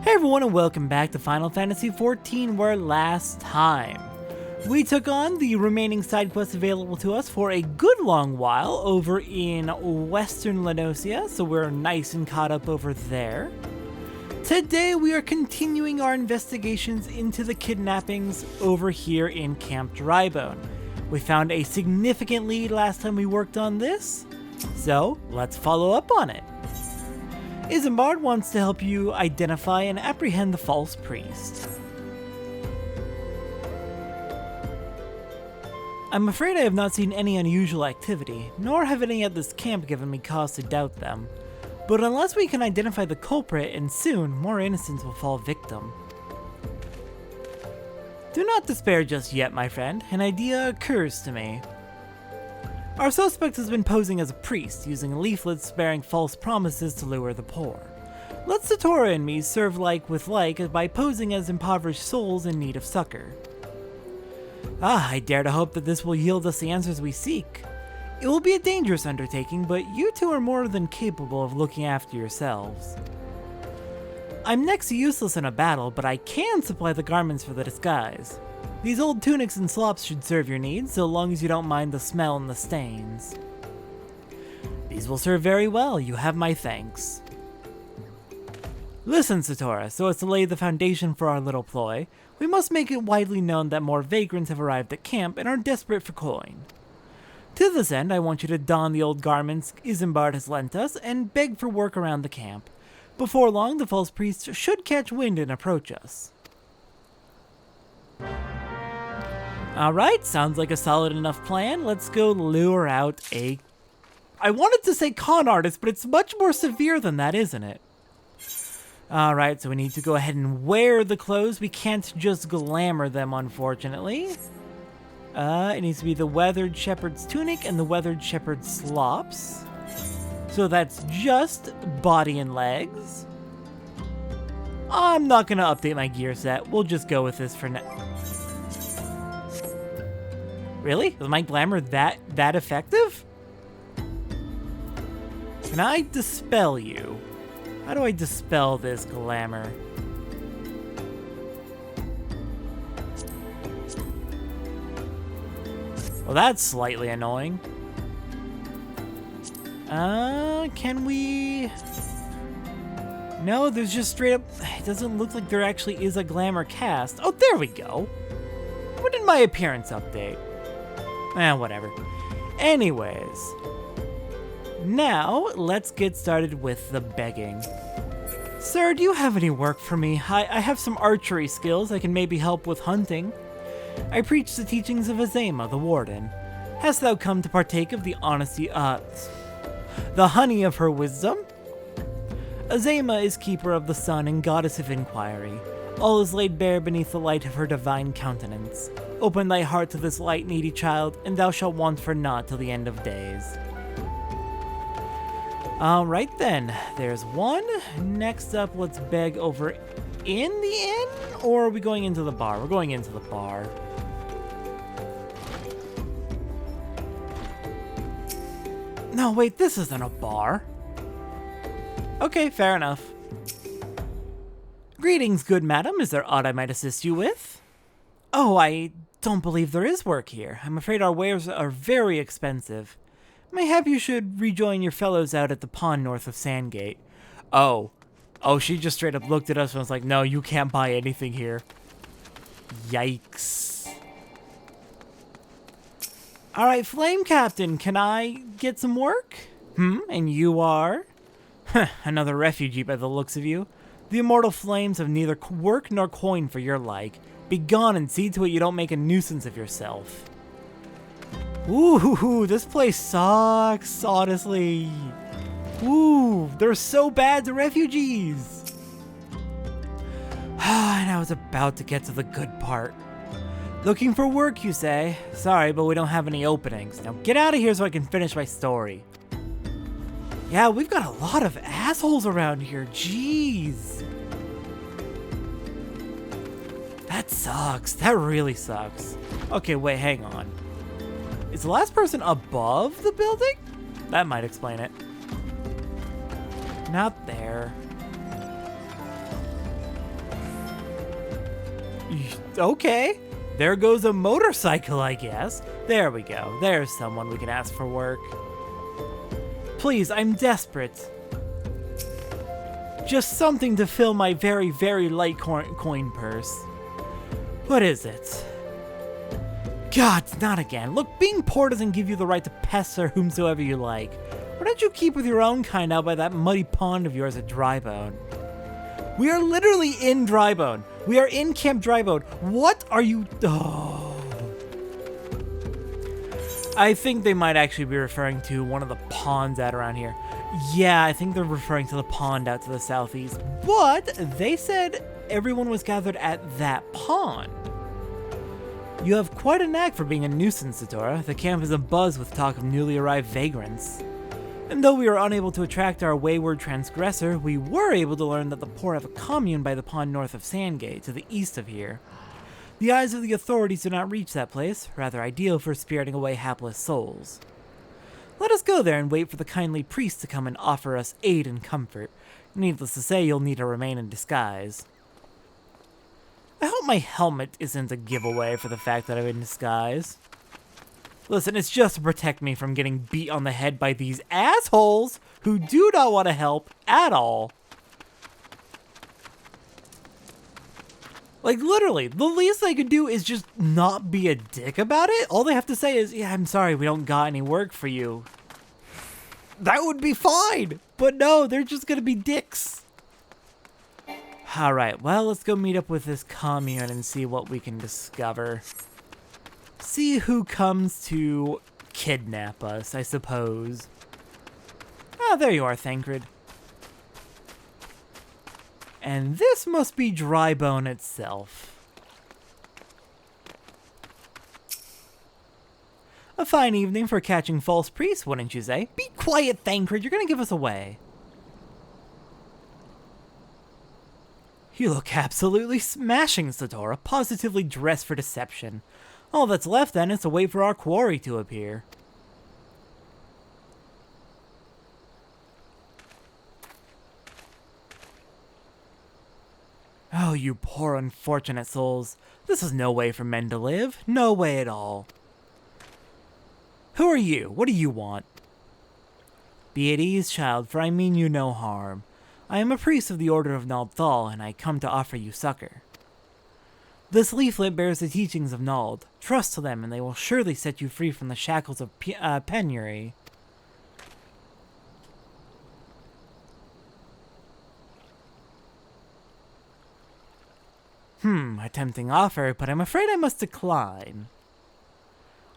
Hey everyone, and welcome back to Final Fantasy XIV, where last time we took on the remaining side quests available to us for a good long while over in Western Lenosia, so we're nice and caught up over there. Today we are continuing our investigations into the kidnappings over here in Camp Drybone. We found a significant lead last time we worked on this, so let's follow up on it. Isambard wants to help you identify and apprehend the false priest. I'm afraid I have not seen any unusual activity, nor have any at this camp given me cause to doubt them. But unless we can identify the culprit, and soon, more innocents will fall victim. Do not despair just yet, my friend. An idea occurs to me. Our suspect has been posing as a priest, using leaflets bearing false promises to lure the poor. Let Satora and me serve like with like by posing as impoverished souls in need of succor. I dare to hope that this will yield us the answers we seek. It will be a dangerous undertaking, but you two are more than capable of looking after yourselves. I'm next to useless in a battle, but I can supply the garments for the disguise. These old tunics and slops should serve your needs, so long as you don't mind the smell and the stains. These will serve very well, you have my thanks. Listen, Satora, so as to lay the foundation for our little ploy, we must make it widely known that more vagrants have arrived at camp and are desperate for coin. To this end, I want you to don the old garments Isambard has lent us and beg for work around the camp. Before long, the false priest should catch wind and approach us. Alright, sounds like a solid enough plan. Let's go lure out a... I wanted to say con artist, but it's much more severe than that, isn't it? Alright, so we need to go ahead and wear the clothes. We can't just glamour them, unfortunately. It needs to be the weathered shepherd's tunic and the weathered shepherd's slops. So that's just body and legs. I'm not going to update my gear set. We'll just go with this for now. Really? Is my glamour that effective? Can I dispel you? How do I dispel this glamour? Well, that's slightly annoying. Can we... No, there's just straight up... It doesn't look like there actually is a glamour cast. Oh, there we go. What did my appearance update? Whatever. Anyways. Now, let's get started with the begging. Sir, do you have any work for me? I have some archery skills. I can maybe help with hunting. I preach the teachings of Azema, the warden. Hast thou come to partake of the honey of her wisdom? Azema is keeper of the sun and goddess of inquiry. All is laid bare beneath the light of her divine countenance. Open thy heart to this light, needy child, and thou shalt want for naught till the end of days. Alright then, there's one. Next up, let's beg over in the inn, or are we going into the bar? We're going into the bar. No, wait, this isn't a bar. Okay, fair enough. Greetings, good madam. Is there aught I might assist you with? Oh, I don't believe there is work here. I'm afraid our wares are very expensive. Mayhap you should rejoin your fellows out at the pond north of Sandgate. Oh, she just straight up looked at us and was like, no, you can't buy anything here. Yikes. Alright, Flame Captain, can I get some work? And you are? Another refugee by the looks of you. The immortal flames have neither work nor coin for your like. Be gone and see to it you don't make a nuisance of yourself. Ooh, this place sucks, honestly. Ooh, they're so bad to refugees. And I was about to get to the good part. Looking for work, you say? Sorry, but we don't have any openings. Now get out of here so I can finish my story. Yeah, we've got a lot of assholes around here. Jeez. That sucks. That really sucks. Okay, wait, hang on. Is the last person above the building? That might explain it. Not there. Okay. There goes a motorcycle, I guess. There we go. There's someone we can ask for work. Please, I'm desperate. Just something to fill my very, very light coin purse. What is it? God, not again. Look, being poor doesn't give you the right to pester whomsoever you like. Why don't you keep with your own kind out by that muddy pond of yours at Drybone? We are literally in Drybone. We are in Camp Drybone. What are you... Oh. I think they might actually be referring to one of the ponds out around here. Yeah, I think they're referring to the pond out to the southeast. But they said everyone was gathered at that pond. You have quite a knack for being a nuisance, Satora. The camp is abuzz with talk of newly arrived vagrants. And though we were unable to attract our wayward transgressor, we were able to learn that the poor have a commune by the pond north of Sandgate, to the east of here. The eyes of the authorities do not reach that place, rather ideal for spiriting away hapless souls. Let us go there and wait for the kindly priest to come and offer us aid and comfort. Needless to say, you'll need to remain in disguise. I hope my helmet isn't a giveaway for the fact that I'm in disguise. Listen, it's just to protect me from getting beat on the head by these assholes who do not want to help at all. Like, literally, the least they could do is just not be a dick about it. All they have to say is, yeah, I'm sorry, we don't got any work for you. That would be fine. But no, they're just gonna be dicks. Alright, well, let's go meet up with this commune and see what we can discover. See who comes to kidnap us, I suppose. Ah, there you are, Thancred. And this must be Drybone itself. A fine evening for catching false priests, wouldn't you say? Be quiet, Thancred, you're gonna give us away. You look absolutely smashing, Satora, positively dressed for deception. All that's left then is to wait for our quarry to appear. Oh, you poor unfortunate souls. This is no way for men to live. No way at all. Who are you? What do you want? Be at ease, child, for I mean you no harm. I am a priest of the Order of Nald Thal, and I come to offer you succor. This leaflet bears the teachings of Nald. Trust to them, and they will surely set you free from the shackles of penury. A tempting offer, but I'm afraid I must decline.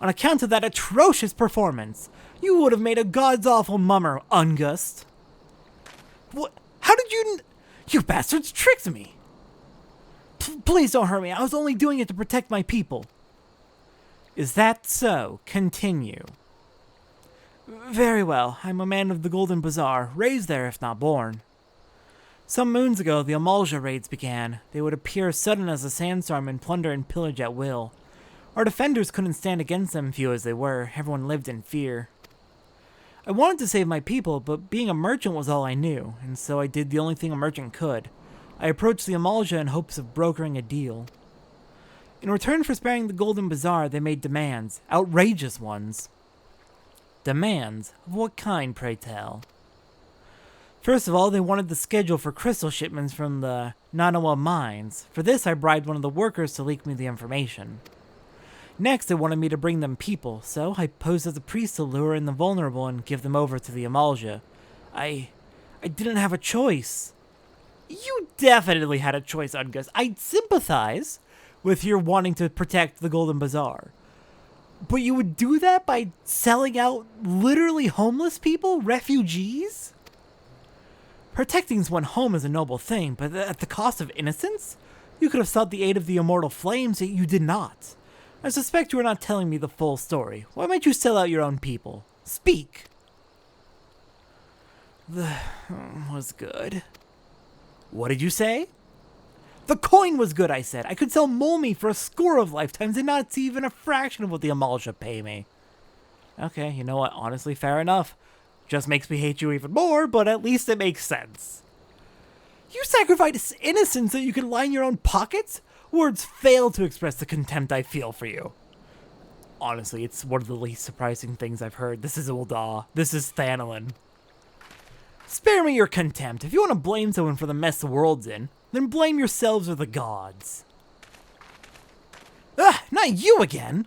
On account of that atrocious performance, you would have made a god's-awful mummer, Ungust. What? How did you... You bastards tricked me! Please don't hurt me, I was only doing it to protect my people. Is that so? Continue. Very well, I'm a man of the Golden Bazaar, raised there if not born. Some moons ago, the Amalja raids began. They would appear sudden as a sandstorm and plunder and pillage at will. Our defenders couldn't stand against them, few as they were. Everyone lived in fear. I wanted to save my people, but being a merchant was all I knew, and so I did the only thing a merchant could. I approached the Amalja in hopes of brokering a deal. In return for sparing the Golden Bazaar, they made demands. Outrageous ones. Demands? Of what kind, pray tell? First of all, they wanted the schedule for crystal shipments from the Nanawa mines. For this, I bribed one of the workers to leak me the information. Next, they wanted me to bring them people, so I posed as a priest to lure in the vulnerable and give them over to the Amalja. I didn't have a choice. You definitely had a choice, Ungust. I sympathize with your wanting to protect the Golden Bazaar. But you would do that by selling out literally homeless people? Refugees? Protecting one's home is a noble thing, but at the cost of innocence? You could have sought the aid of the immortal flames, yet you did not. I suspect you are not telling me the full story. Why might you sell out your own people? Speak! Was good. What did you say? The coin was good, I said. I could sell mole meat for a score of lifetimes and not see even a fraction of what the Amalja pay me. Okay, you know what? Honestly, fair enough. Just makes me hate you even more, but at least it makes sense. You sacrifice innocence so you can line your own pockets? Words fail to express the contempt I feel for you. Honestly, it's one of the least surprising things I've heard. This is Ul'dah. This is Thanalan. Spare me your contempt. If you want to blame someone for the mess the world's in, then blame yourselves or the gods. Ah, not you again!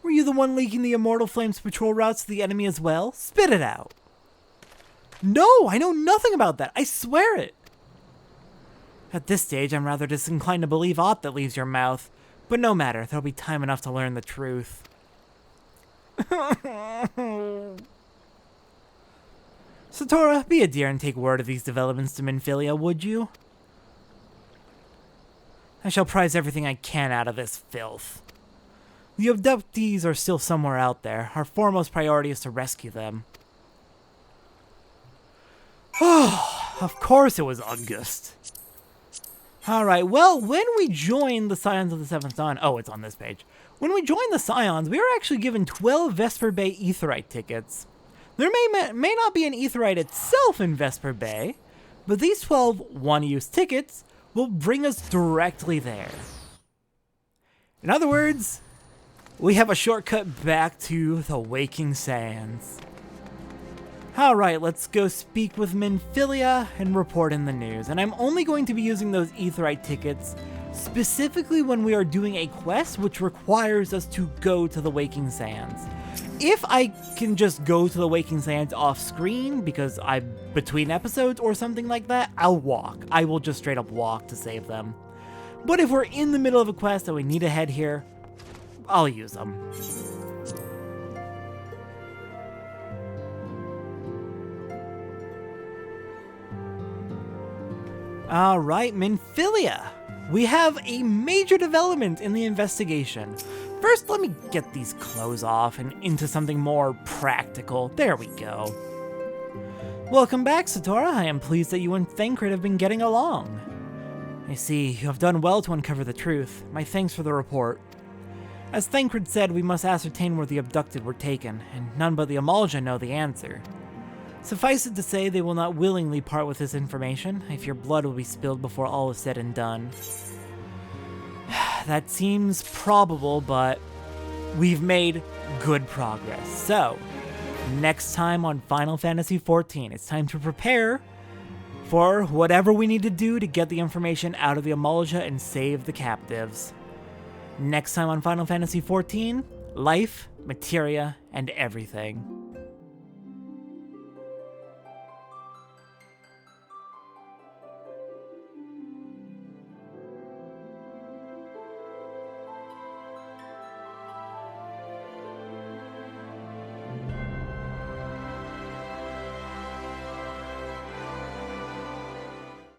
Were you the one leaking the Immortal Flames patrol routes to the enemy as well? Spit it out. No, I know nothing about that. I swear it. At this stage, I'm rather disinclined to believe aught that leaves your mouth. But no matter, there'll be time enough to learn the truth. Satora, be a dear and take word of these developments to Minfilia, would you? I shall prize everything I can out of this filth. The abductees are still somewhere out there. Our foremost priority is to rescue them. Oh, of course it was August. Alright, well, when we joined the Scions of the Seventh Dawn... Oh, it's on this page. When we joined the Scions, we were actually given 12 Vesper Bay Aetheryte tickets. There may not be an Aetheryte itself in Vesper Bay, but these 12 one-use tickets will bring us directly there. In other words, we have a shortcut back to the Waking Sands. Alright, let's go speak with Minfilia and report in the news. And I'm only going to be using those Aetheryte tickets specifically when we are doing a quest which requires us to go to the Waking Sands. If I can just go to the Waking Sands off screen because I'm between episodes or something like that, I'll walk. I will just straight up walk to save them. But if we're in the middle of a quest and we need to head here, I'll use them. Alright, Minfilia. We have a major development in the investigation. First, let me get these clothes off and into something more practical. There we go. Welcome back, Satora. I am pleased that you and Thancred have been getting along. I see, you have done well to uncover the truth. My thanks for the report. As Thancred said, we must ascertain where the abducted were taken, and none but the Amalja know the answer. Suffice it to say, they will not willingly part with this information, if your blood will be spilled before all is said and done. That seems probable, but we've made good progress. So, next time on Final Fantasy XIV, it's time to prepare for whatever we need to do to get the information out of the Amalja and save the captives. Next time on Final Fantasy XIV, life, materia, and everything.